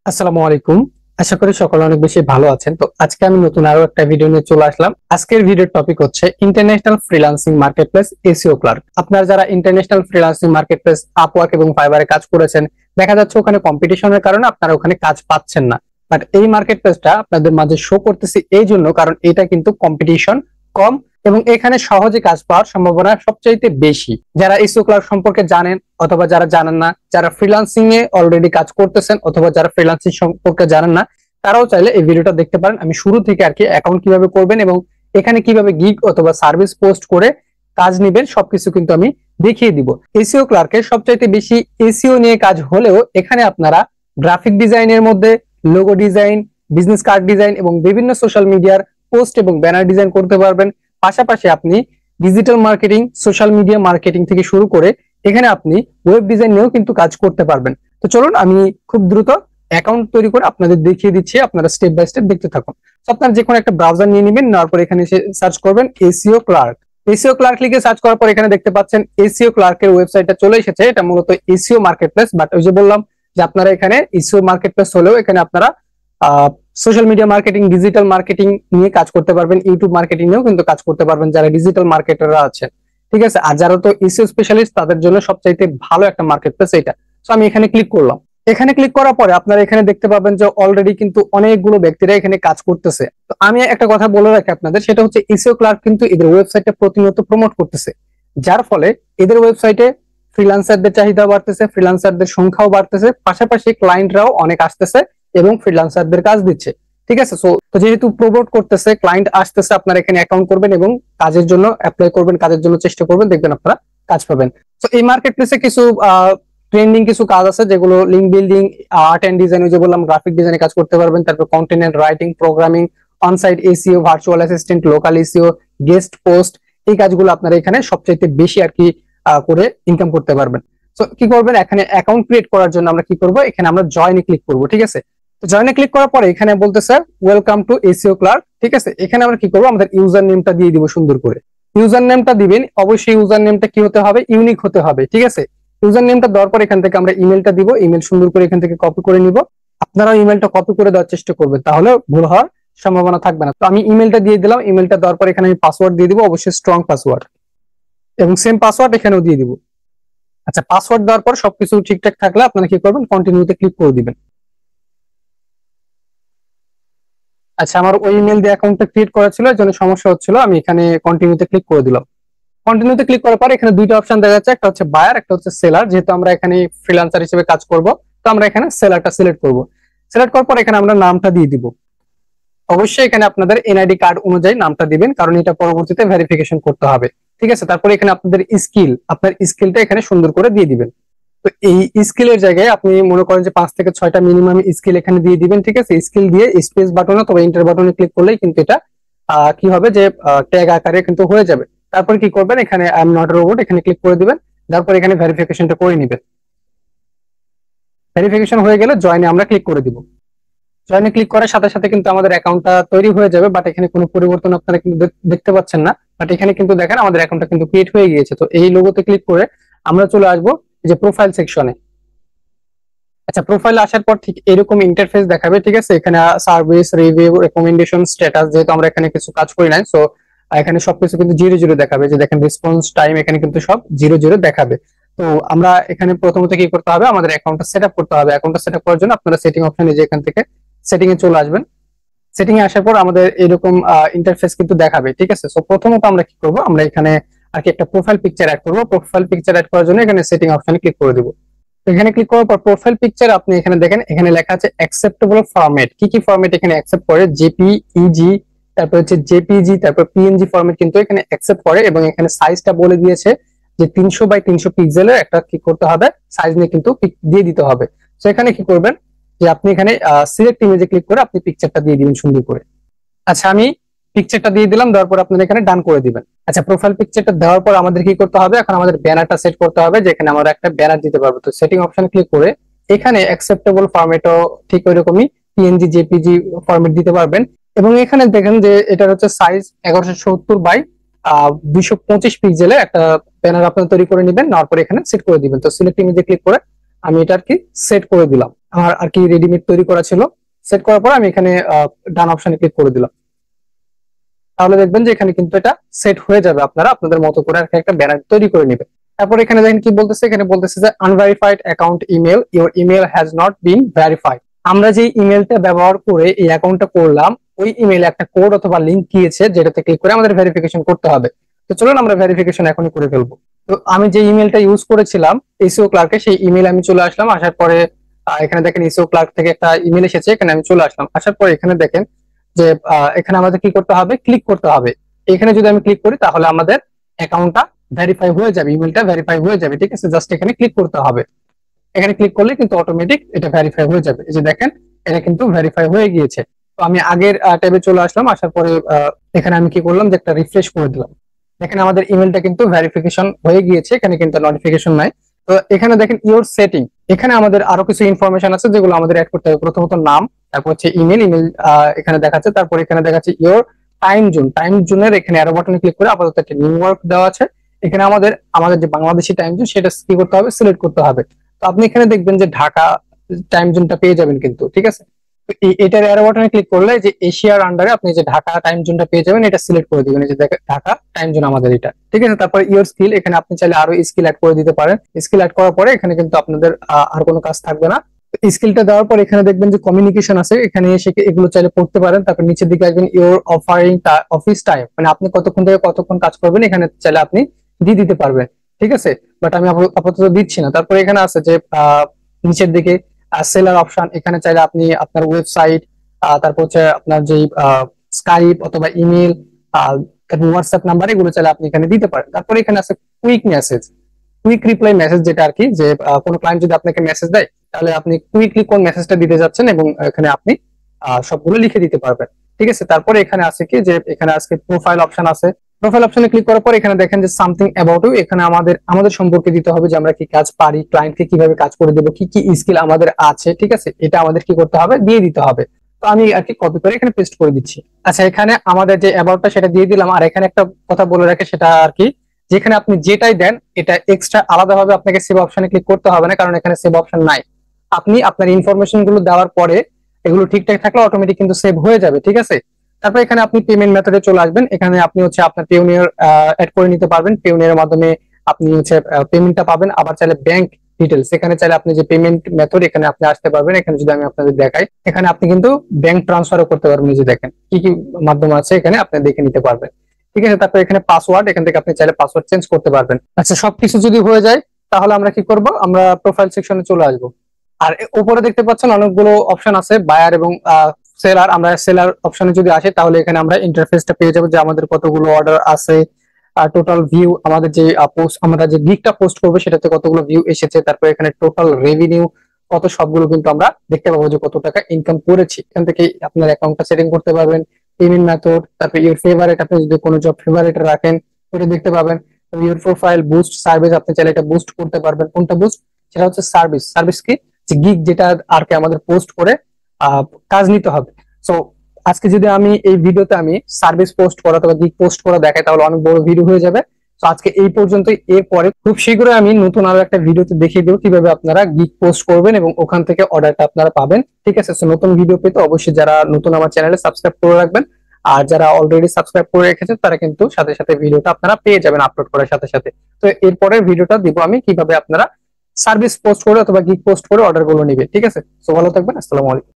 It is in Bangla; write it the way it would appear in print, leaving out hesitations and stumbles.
আসসালামু আলাইকুম। আশা করি সকলে অনেক বেশি ভালো আছেন। তো আজকে আমি নতুন আরো একটা ভিডিও নিয়ে চলে আসলাম। আজকের ভিডিওর টপিক হচ্ছে international freelancing marketplace SEO clerk. আপনারা যারা ইন্টারন্যাশনাল ফ্রিল্যান্সিং মার্কেটপ্লেস আপওয়ার্ক এবং ফাইবারে কাজ করেছেন, দেখা যাচ্ছে ওখানে কম্পিটিশনের কারণে আপনারা ওখানে কাজ পাচ্ছেন না। বাট এই মার্কেটপ্লেসটা আপনাদের মাঝে শো করতেছি এই জন্য, কারণ এটা কিন্তু কম্পিটিশন কম এবং এখানে সহজে কাজ পাওয়ার সম্ভাবনা সবচাইতে বেশি। যারা এসইও ক্লার্ক সম্পর্কে জানেন অথবা যারা জানেন না, যারা ফ্রিল্যান্সিং এ অলরেডি কাজ করতেছেন অথবা যারা ফ্রিল্যান্সিং সম্পর্কে জানেন না, তারাও চাইলে এই ভিডিওটা দেখতে পারেন। আমি শুরু থেকে আর কি অ্যাকাউন্ট কিভাবে করবেন এবং এখানে কিভাবে গিগ অথবা সার্ভিস পোস্ট করে কাজ নেবেন সবকিছু কিন্তু আমি দেখিয়ে দিব। এসইও ক্লার্কের সবচাইতে বেশি এসইও নিয়ে কাজ হলেও এখানে আপনারা গ্রাফিক ডিজাইনের মধ্যে logo design, business card design এবং বিভিন্ন সোশ্যাল মিডিয়ার পোস্ট এবং ব্যানার ডিজাইন করতে পারবেন। পাশাপাশি আপনি digital marketing, social media marketing থেকে শুরু করে এখানে আপনি ওয়েব ডিজাইন নিয়েও কিন্তু কাজ করতে পারবেন। তো চলুন আমি খুব দ্রুত অ্যাকাউন্ট তৈরি করে আপনাদের দেখিয়ে দিচ্ছি, আপনারা স্টেপ বাই স্টেপ দেখতে থাকুন। তো আপনারা যে কোনো একটা ব্রাউজার নিয়ে নেবেন, নেওয়ার পর এখানে এসে সার্চ করবেন এসইও ক্লার্ক। এসইও ক্লার্ক লিখে সার্চ করার পর এখানে দেখতে পাচ্ছেন এসইও ক্লার্কের ওয়েবসাইটটা চলে এসেছে। এটা মূলত এসইও মার্কেটপ্লেস, বাট ওই যে বললাম যে আপনারা এখানে এসইও মার্কেটপ্লেস হলেও এখানে আপনারা social media marketing, digital marketing নিয়ে কাজ করতে পারবেন, ইউটিউব মার্কেটিং নিয়েও কিন্তু কাজ করতে পারবেন যারা ডিজিটাল মার্কেটাররা আছেন। ঠিক আছে, আর যারা তো এসইও স্পেশালিস্ট তাদের জন্য সবচাইতে ভালো একটা মার্কেটপ্লেস এটা। তো আমি এখানে ক্লিক করলাম। এখানে ক্লিক করার পরে আপনারা এখানে দেখতে পাবেন যে অলরেডি কিন্তু অনেকগুলো ব্যক্তিরা এখানে কাজ করতেছে। তো আমি একটা কথা বলে রাখি আপনাদের, সেটা হচ্ছে এসইও ক্লার্ক কিন্তু এদের ওয়েবসাইটে প্রতিনিয়ত প্রমোট করতেছে, যার ফলে এদের ওয়েবসাইটে ফ্রিল্যান্সারদের চাহিদা বাড়তেছে, ফ্রিল্যান্সারদের সংখ্যাও বাড়তেছে, পাশাপাশি ক্লায়েন্টরাও অনেক আসতেছে এবং ফ্রিল্যান্সারদের কাজ দিচ্ছে। ঠিক আছে, তো যেহেতু প্রমোট করতেছে, ক্লায়েন্ট আসতেছে, আপনারা এখানে অ্যাকাউন্ট করবেন এবং কাজের জন্য অ্যাপ্লাই করবেন, কাজের জন্য চেষ্টা করবেন, দেখবেন আপনারা কাজ পাবেন। তো এই মার্কেটপ্লেসে কিছু ট্রেন্ডিং কিছু কাজ আছে, যেগুলো link building, art and design, ওই যে বললাম গ্রাফিক ডিজাইনে কাজ করতে পারবেন, তারপর content writing, programming, onsite SEO, virtual assistant, local SEO, guest post, এই কাজগুলো আপনারা এখানে সবচাইতে বেশি আর কি করে ইনকাম করতে পারবেন। তো কি করবেন, এখানে অ্যাকাউন্ট ক্রিয়েট করার জন্য আমরা কি করব, এখানে আমরা জয়েনে ক্লিক করব। ঠিক আছে, তো জয়েনে ক্লিক করার পরে এখানে বলতেছে ওয়েলকাম টু এসইও ক্লার্ক। ঠিক আছে, এখানে আমরা কি করব, আমাদের ইউজার নেমটা দিয়ে দিব সুন্দর করে। ইউজার নেমটা দিবেন, অবশ্যই ইউজার নেমটা কি হতে হবে, ইউনিক হতে হবে। ঠিক আছে, ইউজার নেমটা দেওয়ার পর এখান থেকে আমরা ইমেলটা দিব। ইমেল সুন্দর করে এখান থেকে কপি করে নিব। আপনারা ইমেলটা কপি করে দেওয়ার চেষ্টা করবেন, তাহলে ভুল হওয়ার সম্ভাবনা থাকবে না। তো আমি ইমেলটা দিয়ে দিলাম। ইমেলটা দেওয়ার পর এখানে আমি পাসওয়ার্ড দিয়ে দিব, অবশ্যই স্ট্রং পাসওয়ার্ড, এবং সেম পাসওয়ার্ড এখানেও দিয়ে দিব। আচ্ছা, পাসওয়ার্ড দেওয়ার পর সবকিছু ঠিকঠাক থাকলে আপনারা কি করবেন, কন্টিনিউতে ক্লিক করে দিবেন। আচ্ছা, আমার ওই ইমেল দিয়ে অ্যাকাউন্টটা ক্রিয়েট করা ছিল, এর জন্য সমস্যা হচ্ছিল, আমি এখানে কন্টিনিউতে ক্লিক করে দিলাম। কন্টিনিউতে ক্লিক করার পর এখানে দুইটা অপশন দেখা যাচ্ছে, একটা হচ্ছে বায়ার, একটা হচ্ছে সেলার। যেহেতু আমরা এখানে ফ্রিল্যান্সার হিসেবে কাজ করব, তো আমরা এখানে সেলারটা সিলেক্ট করব। সিলেক্ট করার পর এখানে আমরা নামটা দিয়ে দিব। অবশ্যই এখানে আপনাদের এনআইডি কার্ড অনুযায়ী নামটা দিবেন, কারণ এটা পরবর্তীতে ভেরিফিকেশন করতে হবে। ঠিক আছে, তারপরে এখানে আপনাদের স্কিল, আপনার স্কিলটা এখানে সুন্দর করে দিয়ে দিবেন। তো এই স্কিলের জায়গায় আপনি মনে করেন যে 5 থেকে 6টা মিনিমাম স্কিল এখানে দিয়ে দিবেন। ঠিক আছে, স্কিল দিয়ে স্পেস বাটন অথবা এন্টার বাটনে ক্লিক করলেই কিন্তু এটা কি হবে যে ট্যাগ আকারে কিন্তু হয়ে যাবে। তারপর কি করবেন, এখানে I am not a robot এখানে ক্লিক করে দিবেন। তারপর এখানে ভেরিফিকেশনটা করে নিবেন। ভেরিফিকেশন হয়ে গেলে জয়েনে আমরা ক্লিক করে দিব। জয়েনে ক্লিক করার সাথে সাথে কিন্তু আমাদের অ্যাকাউন্টটা তৈরি হয়ে যাবে, বাট এখানে কোনো পরিবর্তন আপনারা কিন্তু দেখতে পাচ্ছেন না। বাট এখানে কিন্তু দেখেন আমাদের অ্যাকাউন্টটা কিন্তু ক্রিয়েট হয়ে গিয়েছে। তো এই লোগোতে ক্লিক করে আমরা চলে আসবো যে প্রোফাইল সেকশনে। আচ্ছা, প্রোফাইলে আসার পর ঠিক এরকম ইন্টারফেস দেখাবে। ঠিক আছে, এখানে সার্ভিস, রিভিউ, রেকমেন্ডেশন, স্ট্যাটাস, যেহেতু আমরা এখানে কিছু কাজ করি নাই, সো এখানে সবকিছু কিন্তু 0 0 দেখাবে। যে দেখেন রেসপন্স টাইম এখানে কিন্তু সব 0 0 দেখাবে। তো আমরা এখানে প্রথমত কি করতে হবে, আমাদের অ্যাকাউন্টটা সেট আপ করতে হবে। অ্যাকাউন্টটা সেট আপ করার জন্য আপনারা সেটিং অপশনে যে এখান থেকে সেটিং এ চলে আসবেন। সেটিং এ আসার পর আমাদের এরকম ইন্টারফেস কিন্তু দেখাবে। ঠিক আছে, সো প্রথমত আমরা কি করব, আমরা এখানে আর কি একটা প্রোফাইল পিকচার অ্যাড করব। প্রোফাইল পিকচার অ্যাড করার জন্য এখানে সেটিং অপশনে ক্লিক করে দিব। এখানে ক্লিক করার পর প্রোফাইল পিকচার আপনি এখানে দেখেন, এখানে লেখা আছে অ্যাকসেপ্টেবল ফরম্যাট। কি কি ফরম্যাট এখানে অ্যাকসেপ্ট করে, জেপিইজি, তারপর হচ্ছে জেপিজি, তারপর পিএনজি ফরম্যাট কিন্তু এখানে অ্যাকসেপ্ট করে, এবং এখানে সাইজটা বলে দিয়েছে যে 300 বাই 300 পিক্সেলের একটা কি করতে হবে, সাইজ নিয়ে কিন্তু দিয়ে দিতে হবে। তো এখানে কি করবেন, যে আপনি এখানে সিলেক্ট ইমেজে ক্লিক করে আপনি পিকচারটা দিয়ে দিবেন সুন্দর করে। আচ্ছা, আমি পিকচারটা দিয়ে দিলাম, দেওয়ার পর আপনারা এখানে ডান করে দিবেন। আচ্ছা, প্রোফাইল পিকচারটা দেওয়ার পর আমাদের কি করতে হবে, এখন আমাদের ব্যানারটা সেট করতে হবে, যেখানে আমরা একটা ব্যানার দিতে পারবো। তো সেটিং অপশন ক্লিক করে এখানে অ্যাকসেপ্টেবল ফরম্যাটও ঠিক ওইরকমই পিএনজি, জেপিজি ফরম্যাট দিতে পারবেন। এবং এখানে দেখেন যে এটার হচ্ছে সাইজ 1170 বাই 225 পিক্সেলের একটা ব্যানার আপনারা তৈরি করে নেবেন, নেওয়ার পর এখানে সেট করে দিবেন। তো সিলেক্ট ইমেজে ক্লিক করে আমি এটা আর কি সেট করে দিলাম। আমার আর কি রেডিমেড তৈরি করা ছিল, সেট করার পর আমি এখানে ডান অপশনে ক্লিক করে দিলাম। তাহলে দেখবেন যে এখানে কিন্তু এটা সেট হয়ে যাবে, আপনারা আপনাদের মতো করে আর কি একটা ব্যানার তৈরি করে নেবেন। তারপর এখানে দেখেন কি বলতেছে, এখানে বলতেছে যে unverified account email, your email has not been verified. আমরা যে ইমেলটা ব্যবহার করে এই অ্যাকাউন্টটা করলাম, ওই ইমেলে একটা কোড অথবা লিংক গিয়েছে, যেটাতে ক্লিক করে আমাদের ভেরিফিকেশন করতে হবে। তো চলুন আমরা ভেরিফিকেশন এখনই করে ফেলবো। তো আমি যে ইমেলটা ইউজ করেছিলাম এসইও ক্লার্কে, সেই ইমেল আমি চলে আসলাম। আসার পরে এখানে দেখেন এসইও ক্লার্ক থেকে একটা ইমেল এসেছে, এখানে আমি চলে আসলাম। আসার পরে এখানে দেখেন যে এখানে আমাদের কি করতে হবে, ক্লিক করতে হবে। এখানে যদি আমি ক্লিক করি তাহলে আমাদের অ্যাকাউন্টটা ভেরিফাই হয়ে যাবে, ইমেলটা ভেরিফাই হয়ে যাবে। ঠিক আছে, জাস্ট এখানে ক্লিক করতে হবে। এখানে ক্লিক করলে কিন্তু অটোমেটিক এটা ভেরিফাই হয়ে যাবে। এই যে দেখেন এটা কিন্তু ভেরিফাই হয়ে গিয়েছে। তো আমি আগের ট্যাবে চলে আসলাম। আসার পরে এখানে আমি কি করলাম যে একটা রিফ্রেশ করে দিলাম। দেখেন আমাদের ইমেলটা কিন্তু ভেরিফিকেশন হয়ে গিয়েছে, এখানে কিন্তু নোটিফিকেশন নাই। তো এখানে দেখেন ইওর সেটিং, এখানে আমাদের আরো কিছু ইনফরমেশন আছে যেগুলো আমাদের অ্যাড করতে হবে। প্রথমত নাম, তারপর হচ্ছে ইমেল, এখানে দেখাচ্ছে। তারপর এখানে দেখাচ্ছে ইওর টাইম জোন, টাইম জোনের এখানে অ্যারো বাটনে ক্লিক করে আপাতত একটা নিউ ইয়র্ক দেওয়া আছে। এখানে আমাদের আমাদের যে বাংলাদেশি টাইম জোন সেটা কি করতে হবে, সিলেক্ট করতে হবে। তো আপনি এখানে দেখবেন যে ঢাকা টাইম জোনটা পেয়ে যাবেন কিন্তু। ঠিক আছে, এটার অ্যারো বাটনে ক্লিক করলে যে এশিয়ার আন্ডারে আপনি যে ঢাকা টাইম জোনটা পেয়ে যাবেন, এটা সিলেক্ট করে দিবেন। এই যে দেখেন ঢাকা টাইম জোন আমাদের এটা। ঠিক আছে, তারপর ইওর স্কিল, এখানে আপনি চাইলে আরো স্কিল অ্যাড করে দিতে পারেন। স্কিল অ্যাড করার পরে এখানে কিন্তু আপনাদের আর কোনো কাজ থাকবে না। স্কিলটা দেওয়ার পর এখানে দেখবেন যে কমিউনিকেশন আছে, এখানে এসে এগুলো চাইলে পড়তে পারেন। তারপর নিচের দিকে আসবেন ইওর অফারিং অফিস টাইম, মানে আপনি কতক্ষণ থেকে কতক্ষণ কাজ করবেন, এখানে চাইলে আপনি দিয়ে দিতে পারবেন। ঠিক আছে, বাট আমি আপাতত দিচ্ছি না। তারপর এখানে আছে যে নিচের দিকে সেলার অপশন, এখানে চাইলে আপনি আপনার ওয়েবসাইট, তারপর হচ্ছে আপনার যে স্কাইপ অথবা ইমেল, তারপর হোয়াটসঅ্যাপ নাম্বার, এগুলো চাইলে আপনি এখানে দিতে পারেন। তারপর এখানে আছে quick message, quick reply message, যেটা আর কি যে কোনো ক্লায়েন্ট যদি আপনাকে মেসেজ দেয় তাহলে আপনি কুইকলি কোন মেসেজটা দিতে যাচ্ছেন এবং এখানে আপনি সবগুলো লিখে দিতে পারবেন। ঠিক আছে, তারপরে এখানে আছে কি যে এখানে আজকে প্রোফাইল অপশন আছে। প্রোফাইল অপশনে ক্লিক করার পর এখানে দেখেন যে সামথিং অ্যাবাউট ইউ, এখানে আমাদের সম্পর্কে দিতে হবে যে আমরা কি কাজ পারি, ক্লায়েন্টকে কিভাবে কাজ করে দেবো, কি কি স্কিল আমাদের আছে। ঠিক আছে, এটা আমাদের কি করতে হবে, দিয়ে দিতে হবে। তো আমি আর কি কপি করে এখানে পেস্ট করে দিচ্ছি। আচ্ছা, এখানে আমাদের যে অ্যাবাউটটা সেটা দিয়ে দিলাম। আর এখানে একটা কথা বলে রাখে, সেটা আর কি যেখানে আপনি যেটাই দেন এটা এক্সট্রা আলাদাভাবে আপনাকে সেভ অপশনে ক্লিক করতে হবে না, কারণ এখানে সেভ অপশন নাই। আপনি আপনার ইনফরমেশন গুলো দেওয়ার পরে এগুলো ঠিকঠাক থাকলে অটোমেটিক কিন্তু সেভ হয়ে যাবে। ঠিক আছে, তারপর এখানে আপনি পেমেন্ট মেথডে চলে আসবেন। এখানে আপনি হচ্ছে আপনার পেওনিয়ার অ্যাড করে নিতে পারবেন। পেওনিয়ারের মাধ্যমে আপনি হচ্ছে পেমেন্টটা পাবেন। আবার চাইলে ব্যাংক ডিটেলস, এখানে চাইলে আপনি যে পেমেন্ট মেথড এখানে আপনি আসতে পারবেন। এখানে যদি আমি আপনাদের দেখাই, এখানে আপনি কিন্তু ব্যাংক ট্রান্সফারও করতে পারবেন। এই যে দেখেন কি কি মাধ্যম আছে, এখানে আপনি দেখে নিতে পারবেন। ঠিক আছে, তারপর এখানে পাসওয়ার্ড, এখান থেকে আপনি চাইলে পাসওয়ার্ড চেঞ্জ করতে পারবেন। আচ্ছা, সবকিছু যদি হয়ে যায় তাহলে আমরা কি করব, আমরা প্রোফাইল সেকশনে চলে আসবো। আর উপরে দেখতে পাচ্ছেন অনেকগুলো অপশন আছে, বায়ার এবং সেলার। আমরা সেলার অপশনে যদি আসি তাহলে এখানে আমরা ইন্টারফেসটা পেয়ে যাবো যে আমাদের কতগুলো অর্ডার আছে, টোটাল ভিউ, আমাদের যে পোস্ট, আমরা যে গিগটা পোস্ট করবো সেটাতে কতগুলো ভিউ এসেছে, তারপর এখানে টোটাল রেভিনিউ কত, সবগুলো কিন্তু আমরা দেখতে পাবো যে কত টাকা ইনকাম করেছি। এখান থেকে আপনার অ্যাকাউন্টটা সেটিং করতে পারবেন, পেমেন্ট মেথড, তারপর ইউর ফেভারিট, আপনি যদি কোনো জব ফেভারিট রাখেন ওটা দেখতে পাবেন। ইউর প্রোফাইল বুস্ট সার্ভিস, আপনি চাইলে এটা বুস্ট করতে পারবেন। কোনটা বুস্ট, সেটা হচ্ছে সার্ভিস। সার্ভিস কি, যে গিগ যেটা আর কি আমাদের পোস্ট করে কাজ নিতে হবে। সো আজকে যদি আমি এই ভিডিওতে আমি সার্ভিস পোস্ট করা অথবা গিগ পোস্ট করা দেখাই তাহলে অনেক বড় ভিডিও হয়ে যাবে। তো আজকে এই পর্যন্তই। এরপরে খুব শীঘ্রই আমি নতুন আরো একটা ভিডিওতে দেখিয়ে দেবো কিভাবে আপনারা গিগ পোস্ট করবেন এবং ওখান থেকে অর্ডারটা আপনারা পাবেন। ঠিক আছে, সো নতুন ভিডিও পেতে অবশ্যই যারা নতুন আমার চ্যানেলে সাবস্ক্রাইব করে রাখবেন। আর যারা অলরেডি সাবস্ক্রাইব করে রেখেছেন তারা কিন্তু সাথে সাথে ভিডিওটা আপনারা পেয়ে যাবেন আপলোড করার সাথে সাথে। তো এরপরের ভিডিওটা দিব আমি কিভাবে আপনারা সার্ভিস পোস্ট করে অথবা গিগ পোস্ট করে অর্ডার গুলো নিবে। ঠিক আছে, সো ভালো থাকবেন। আসসালামু আলাইকুম।